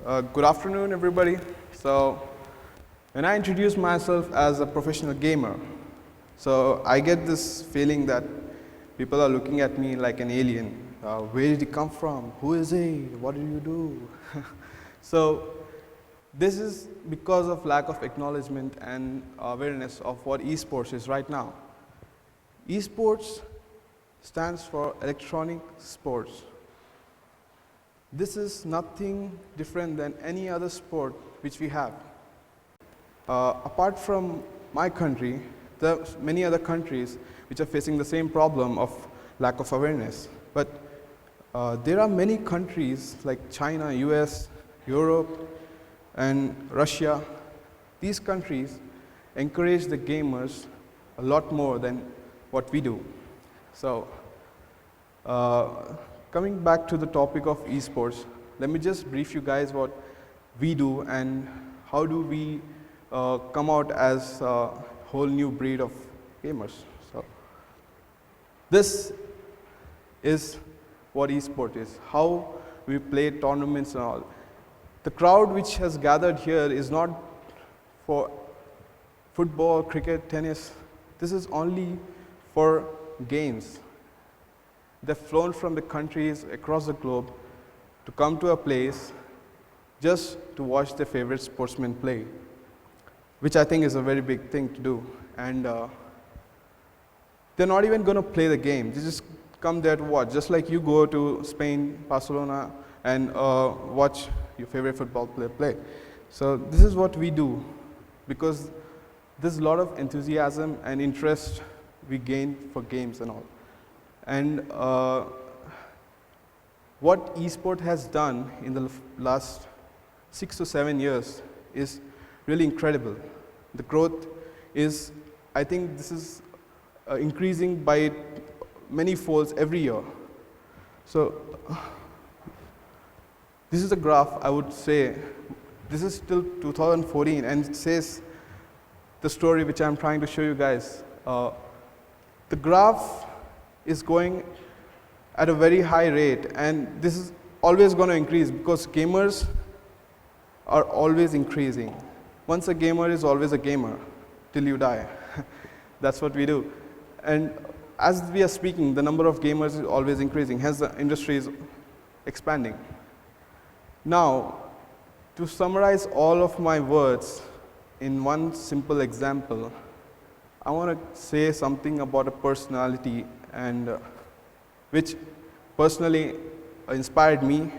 Good afternoon, everybody. So, when I introduce myself as a professional gamer, so I get this feeling that people are looking at me like an alien. Where did he come from? Who is he? What do you do? So, this is because of lack of acknowledgement and awareness of what eSports is right now. eSports stands for electronic sports. This is nothing different than any other sport which we have. Apart from my country, there are many other countries which are facing the same problem of lack of awareness. But there are many countries like China, US, Europe, and Russia. These countries encourage the gamers a lot more than what we do. So, coming back to the topic of esports, let me just brief you guys what we do and how do we come out as a whole new breed of gamers. So, this is what esport is, how we play tournaments and all. The crowd which has gathered here is not for football, cricket, tennis. This is only for games. They've flown from the countries across the globe to come to a place just to watch their favorite sportsman play, which I think is a very big thing to do. And they're not even going to play the game. They just come there to watch, just like you go to Spain, Barcelona, and watch your favorite football player play. So this is what we do, because there's a lot of enthusiasm and interest we gain for games and all. And what esport has done in the last 6 to 7 years is really incredible. The growth is, I think this is increasing by many folds every year. So this is a graph, I would say. This is still 2014 and it says the story which I'm trying to show you guys. The graph is going at a very high rate, and this is always going to increase because gamers are always increasing. Once a gamer is always a gamer till you die. That's what we do. And as we are speaking, the number of gamers is always increasing, hence the industry is expanding. Now, to summarize all of my words in one simple example, I want to say something about a personality and which personally inspired me,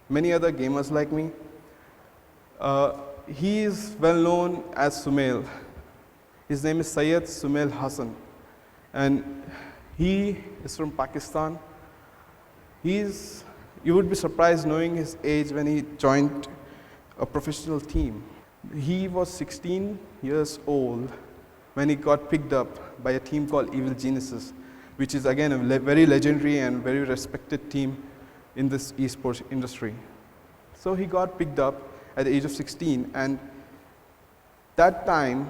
many other gamers like me. He is well known as Sumail. His name is Syed Sumail Hassan, and he is from Pakistan. You would be surprised knowing his age when he joined a professional team. He was 16 years old when he got picked up by a team called Evil Geniuses, which is again a very legendary and very respected team in this esports industry. So he got picked up at the age of 16, and that time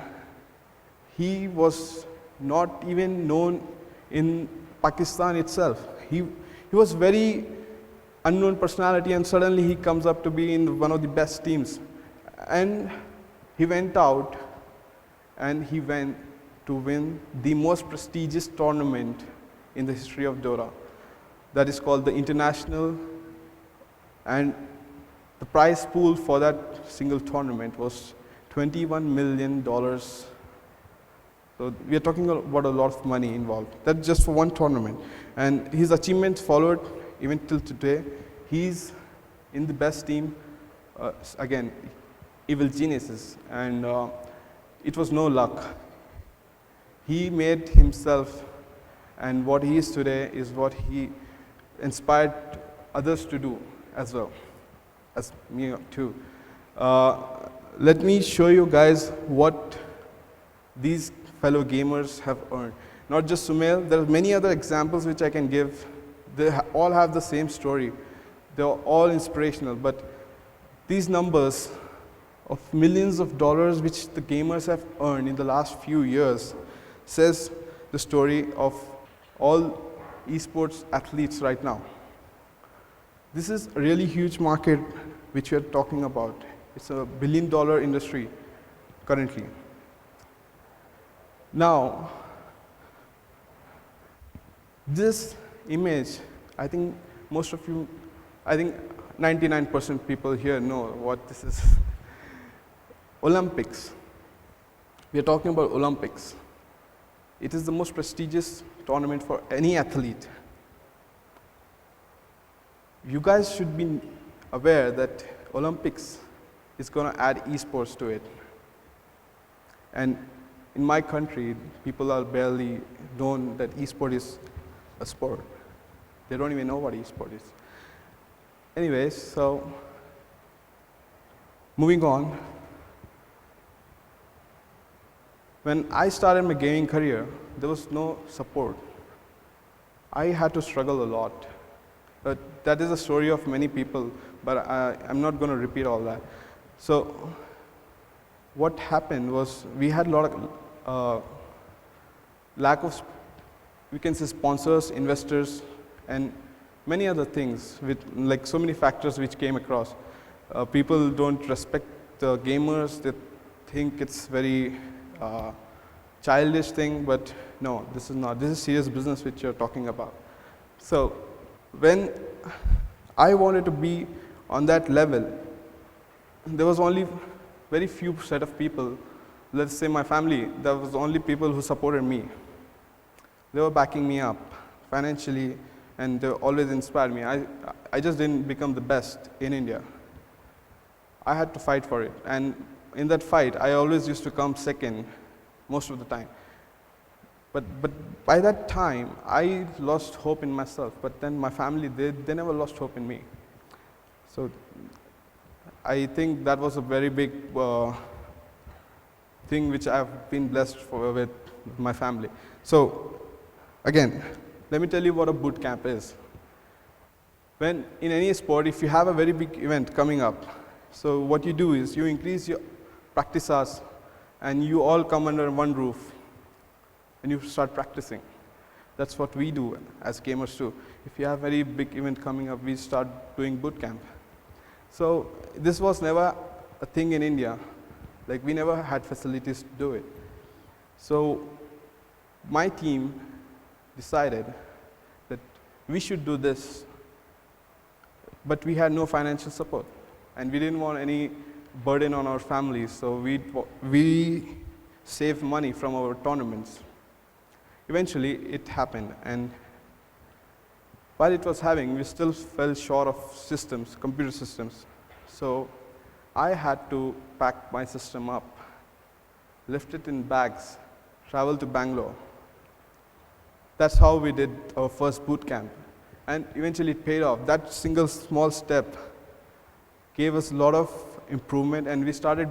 he was not even known in Pakistan itself. He was very unknown personality, and suddenly he comes up to be in one of the best teams. And he went out and he went to win the most prestigious tournament in the history of Dota. That is called the International, and the prize pool for that single tournament was $21 million. So we are talking about a lot of money involved. That's just for one tournament. And his achievements followed even till today. He's in the best team, again, Evil Geniuses, and it was no luck. He made himself, and what he is today is what he inspired others to do as well, as me too. Let me show you guys what these fellow gamers have earned. Not just Sumail, there are many other examples which I can give. They all have the same story. They're all inspirational, but these numbers of millions of dollars which the gamers have earned in the last few years says the story of all esports athletes right now. This is a really huge market which we are talking about. It's a $1 billion industry currently. Now, this image, I think most of you, I think 99% people here know what this is. Olympics. We are talking about Olympics. It is the most prestigious tournament for any athlete. You guys should be aware that Olympics is going to add eSports to it. And in my country, people are barely known that eSport is a sport. They don't even know what eSport is. Anyways, so moving on. When I started my gaming career, there was no support. I had to struggle a lot. But that is a story of many people, but I'm not going to repeat all that. So what happened was we had a lot of lack of, we can say, sponsors, investors, and many other things, with like so many factors which came across. People don't respect the gamers. They think it's very childish thing, but no, this is not. This is serious business which you're talking about. So when I wanted to be on that level, there was only very few set of people. Let's say my family, there was only people who supported me. They were backing me up financially, and they always inspired me. I just didn't become the best in India. I had to fight for it, and in that fight, I always used to come second most of the time. But by that time, I lost hope in myself, but then my family, they never lost hope in me. So I think that was a very big thing which I've been blessed with my family. So again, let me tell you what a boot camp is. When in any sport, if you have a very big event coming up, so what you do is you increase your practice hours and you all come under one roof and you start practicing. That's what we do as gamers too. If you have a very big event coming up, we start doing boot camp. So this was never a thing in India. Like, we never had facilities to do it. So my team decided that we should do this, but we had no financial support, and we didn't want any burden on our families, so we saved money from our tournaments. Eventually, it happened, and while it was happening, we still fell short of systems, computer systems. So I had to pack my system up, lift it in bags, travel to Bangalore. That's how we did our first boot camp, and eventually it paid off. That single small step gave us a lot of improvement, and we started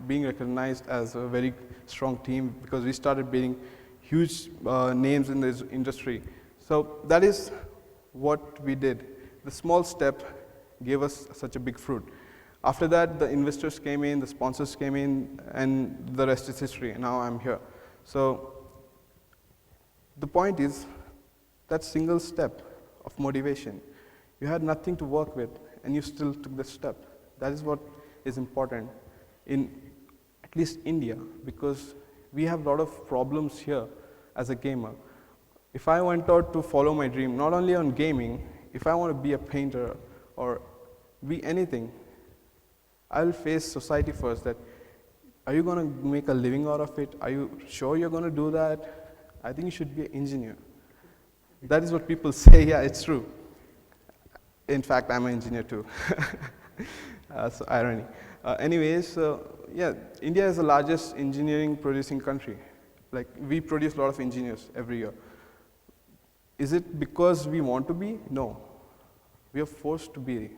being recognized as a very strong team because we started being huge names in this industry. So that is what we did. The small step gave us such a big fruit. After that, the investors came in, the sponsors came in, and the rest is history, and now I'm here. So the point is, that single step of motivation, you had nothing to work with, and you still took the step. That is what is important in at least India, because we have a lot of problems here as a gamer. If I went out to follow my dream, not only on gaming, if I want to be a painter or be anything, I'll face society first that, are you going to make a living out of it? Are you sure you're going to do that? I think you should be an engineer. That is what people say. Yeah, it's true. In fact, I'm an engineer too. So irony. Anyways, yeah, India is the largest engineering producing country. Like, we produce a lot of engineers every year. Is it because we want to be? No. We are forced to be.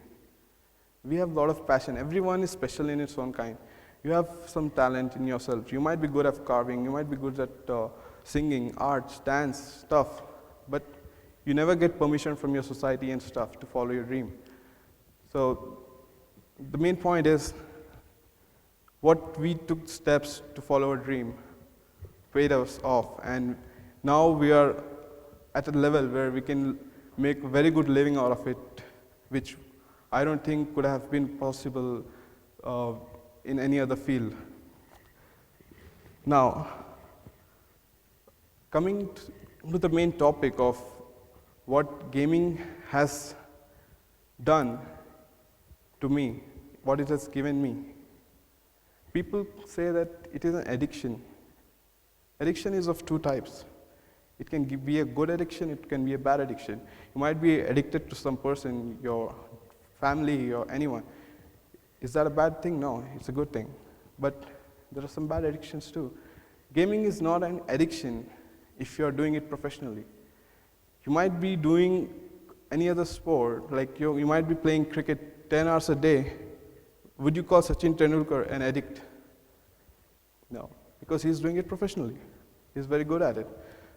We have a lot of passion. Everyone is special in its own kind. You have some talent in yourself. You might be good at carving, you might be good at singing, arts, dance, stuff, but you never get permission from your society and stuff to follow your dream. So the main point is, what we took steps to follow our dream paid us off, and now we are at a level where we can make a very good living out of it, which I don't think could have been possible in any other field. Now, coming to the main topic of what gaming has done to me, what it has given me. People say that it is an addiction. Addiction is of two types. It can be a good addiction, it can be a bad addiction. You might be addicted to some person, your family or anyone. Is that a bad thing? No, it's a good thing. But there are some bad addictions too. Gaming is not an addiction if you're doing it professionally. You might be doing any other sport, like you might be playing cricket 10 hours a day. Would you call Sachin Tendulkar an addict? No, because he's doing it professionally. He's very good at it.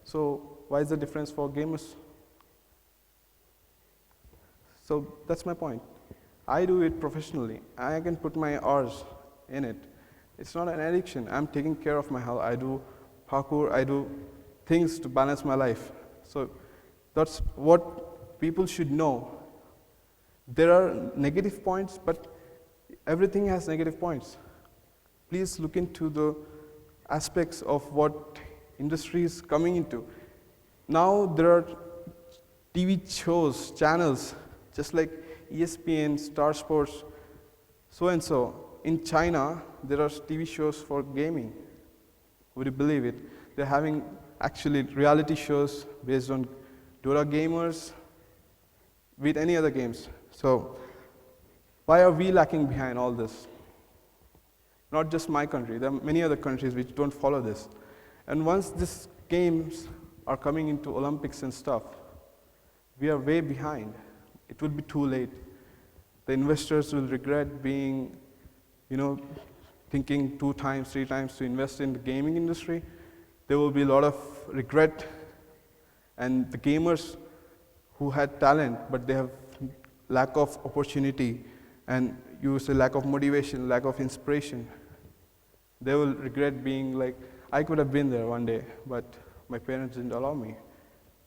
So why is the difference for gamers? So that's my point. I do it professionally. I can put my hours in it. It's not an addiction. I'm taking care of my health. I do parkour. I do things to balance my life. So that's what people should know. There are negative points, but everything has negative points. Please look into the aspects of what industry is coming into. Now there are TV shows, channels, just like ESPN, Star Sports, so and so. In China, there are TV shows for gaming. Would you believe it? They're having actually reality shows based on Dota gamers with any other games. So why are we lacking behind all this? Not just my country, there are many other countries which don't follow this. And once these games are coming into Olympics and stuff, we are way behind. It will be too late. The investors will regret being, thinking 2 times, 3 times to invest in the gaming industry. There will be a lot of regret, and the gamers who had talent, but they have lack of opportunity, and you say lack of motivation, lack of inspiration, they will regret being like, I could have been there one day, but my parents didn't allow me.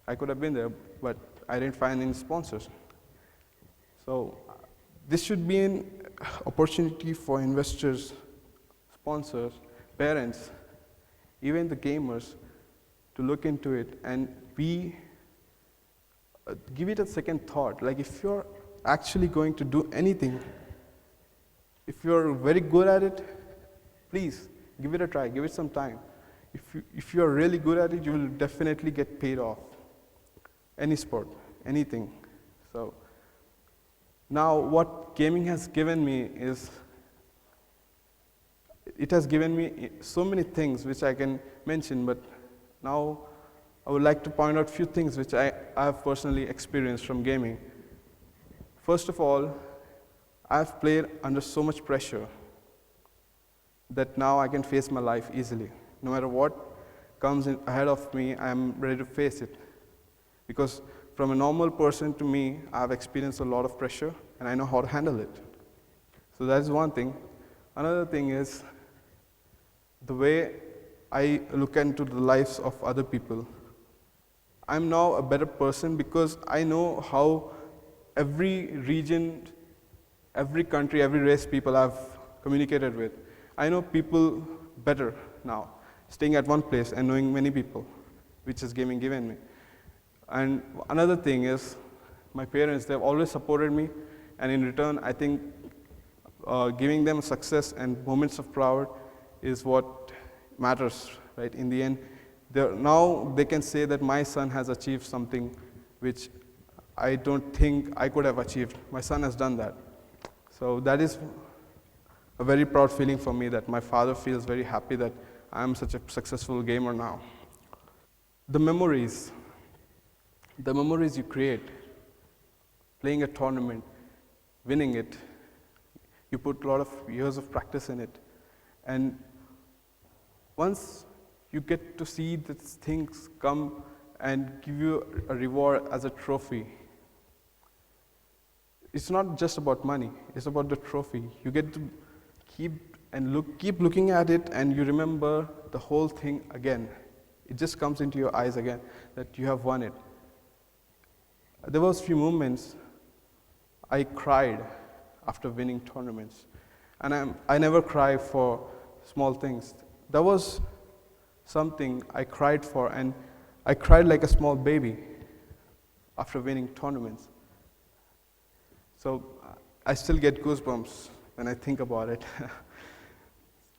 I could have been there, but I didn't find any sponsors. So this should be an opportunity for investors, sponsors, parents, even the gamers to look into it and give it a second thought. Like if you're actually going to do anything, if you're very good at it, please give it a try, give it some time. If you're really good at it, you will definitely get paid off. Any sport, anything. So now what gaming has given me is, it has given me so many things which I can mention, but now I would like to point out a few things which I have personally experienced from gaming. First of all, I've played under so much pressure that now I can face my life easily. No matter what comes ahead of me, I'm ready to face it. Because from a normal person to me, I've experienced a lot of pressure and I know how to handle it. So that is one thing. Another thing is the way I look into the lives of other people. I'm now a better person because I know how every region, every country, every race people I've communicated with. I know people better now, staying at one place and knowing many people, which is gaming given me. And another thing is, my parents, they've always supported me, and in return, I think giving them success and moments of pride is what matters, right? In the end, now they can say that my son has achieved something which I don't think I could have achieved. My son has done that. So that is a very proud feeling for me, that my father feels very happy that I am such a successful gamer now. The memories you create, playing a tournament, winning it, you put a lot of years of practice in it. And once you get to see these things come and give you a reward as a trophy, it's not just about money, it's about the trophy. You get to keep looking at it, and you remember the whole thing again. It just comes into your eyes again that you have won it. There was few moments I cried after winning tournaments. And I never cry for small things. That was something I cried for, and I cried like a small baby after winning tournaments. So I still get goosebumps when I think about it.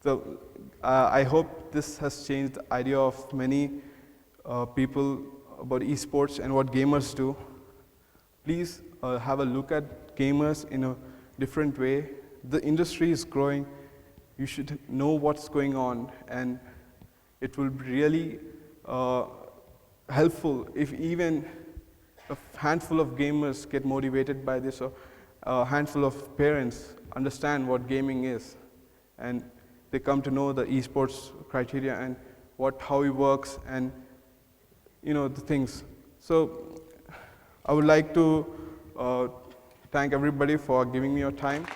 So I hope this has changed the idea of many people about esports and what gamers do. Please have a look at gamers in a different way. The industry is growing. You should know what's going on, and it will be really helpful if even a handful of gamers get motivated by this, or a handful of parents understand what gaming is, and they come to know the esports criteria and how it works, and the things. So I would like to thank everybody for giving me your time.